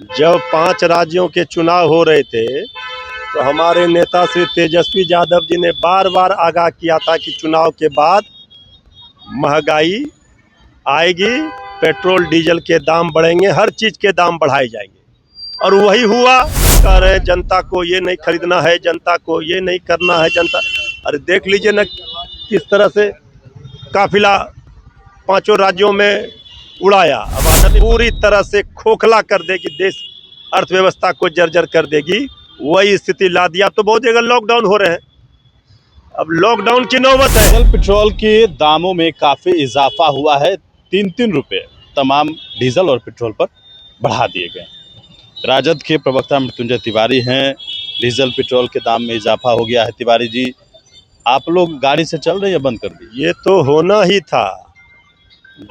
जब 5 राज्यों के चुनाव हो रहे थे तो हमारे नेता श्री तेजस्वी यादव जी ने बार बार आगाह किया था कि चुनाव के बाद महंगाई आएगी, पेट्रोल डीजल के दाम बढ़ेंगे, हर चीज के दाम बढ़ाए जाएंगे। और वही हुआ। कह रहे हैं जनता को ये नहीं खरीदना है, जनता को ये नहीं करना है। जनता अरे देख लीजिए ना किस तरह से काफिला 5 राज्यों में उड़ाया। अब पूरी तरह से खोखला कर देगी, देश अर्थव्यवस्था को जर्जर कर देगी, वही स्थिति ला दिया। तो बहुत जगह लॉकडाउन हो रहे हैं, अब लॉकडाउन की नौबत है। डीजल पेट्रोल के दामों में काफ़ी इजाफा हुआ है। 3-3 रुपये तमाम डीजल और पेट्रोल पर बढ़ा दिए गए। राजद के प्रवक्ता मृत्युंजय तिवारी हैं। डीजल पेट्रोल के दाम में इजाफा हो गया है। तिवारी जी, आप लोग गाड़ी से चल रहे हैं या बंद कर दी? ये तो होना ही था।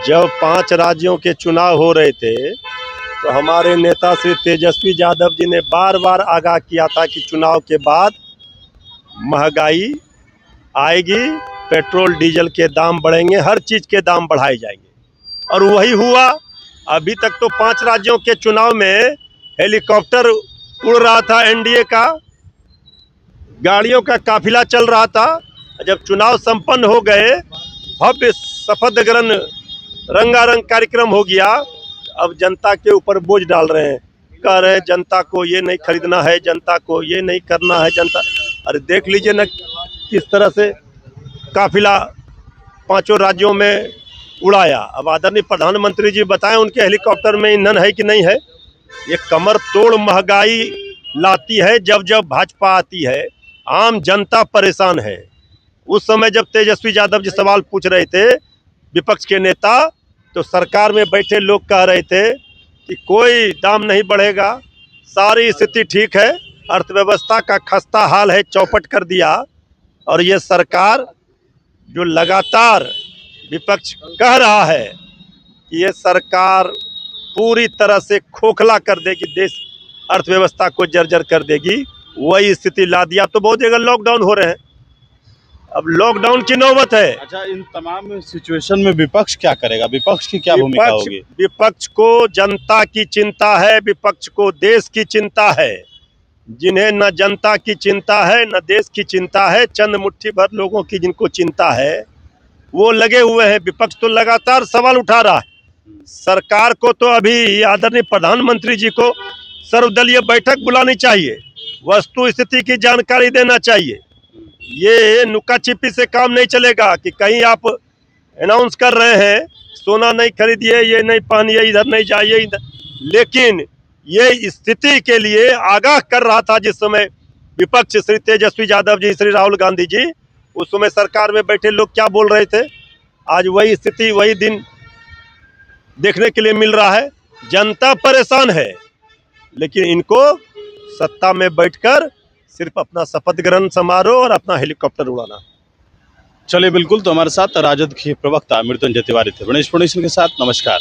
जब 5 राज्यों के चुनाव हो रहे थे तो हमारे नेता श्री तेजस्वी यादव जी ने बार बार आगाह किया था कि चुनाव के बाद महंगाई आएगी, पेट्रोल डीजल के दाम बढ़ेंगे, हर चीज के दाम बढ़ाए जाएंगे। और वही हुआ। अभी तक तो 5 राज्यों के चुनाव में हेलीकॉप्टर उड़ रहा था, एनडीए का गाड़ियों का काफिला चल रहा था। जब चुनाव संपन्न हो गए, भव्य शपथ ग्रहण रंगारंग कार्यक्रम हो गया, अब जनता के ऊपर बोझ डाल रहे हैं। कह रहे हैं जनता को ये नहीं खरीदना है, जनता को ये नहीं करना है। जनता अरे देख लीजिए ना किस तरह से काफिला 5 राज्यों में उड़ाया। अब आदरणीय प्रधानमंत्री जी बताएं उनके हेलीकॉप्टर में ईंधन है कि नहीं है। ये कमर तोड़ महंगाई लाती है। जब जब भाजपा आती है, आम जनता परेशान है। उस समय जब तेजस्वी यादव जी सवाल पूछ रहे थे, विपक्ष के नेता, तो सरकार में बैठे लोग कह रहे थे कि कोई दाम नहीं बढ़ेगा, सारी स्थिति ठीक है, अर्थव्यवस्था का खस्ता हाल है, चौपट कर दिया। और ये सरकार जो लगातार विपक्ष कह रहा है कि ये सरकार पूरी तरह से खोखला कर देगी, देश अर्थव्यवस्था को जर्जर कर देगी, वही स्थिति ला दिया। तो बहुत जगह लॉकडाउन हो रहे हैं, अब लॉकडाउन की नौबत है। अच्छा, इन तमाम सिचुएशन में विपक्ष क्या करेगा? विपक्ष की क्या भूमिका होगी? विपक्ष को जनता की चिंता है, विपक्ष को देश की चिंता है। जिन्हें न जनता की चिंता है न देश की चिंता है, चंद मुट्ठी भर लोगों की जिनको चिंता है, वो लगे हुए हैं। विपक्ष तो लगातार सवाल उठा रहा है। सरकार को तो अभी आदरणीय प्रधानमंत्री जी को सर्वदलीय बैठक बुलानी चाहिए, वस्तु स्थिति की जानकारी देना चाहिए। ये नुक्का छिपी से काम नहीं चलेगा कि कहीं आप अनाउंस कर रहे हैं सोना नहीं खरीदिए, ये नहीं पहनिए, इधर नहीं जाइए, इधर। लेकिन ये स्थिति के लिए आगाह कर रहा था जिस समय विपक्ष श्री तेजस्वी यादव जी, श्री राहुल गांधी जी, उस समय सरकार में बैठे लोग क्या बोल रहे थे। आज वही स्थिति, वही दिन देखने के लिए मिल रहा है। जनता परेशान है, लेकिन इनको सत्ता में बैठकर सिर्फ अपना शपथ ग्रहण समारोह और अपना हेलीकॉप्टर उड़ाना। चलिए, बिल्कुल। तो हमारे साथ राजद के प्रवक्ता मृत्युंजय तिवारी थे। गणेश के साथ नमस्कार।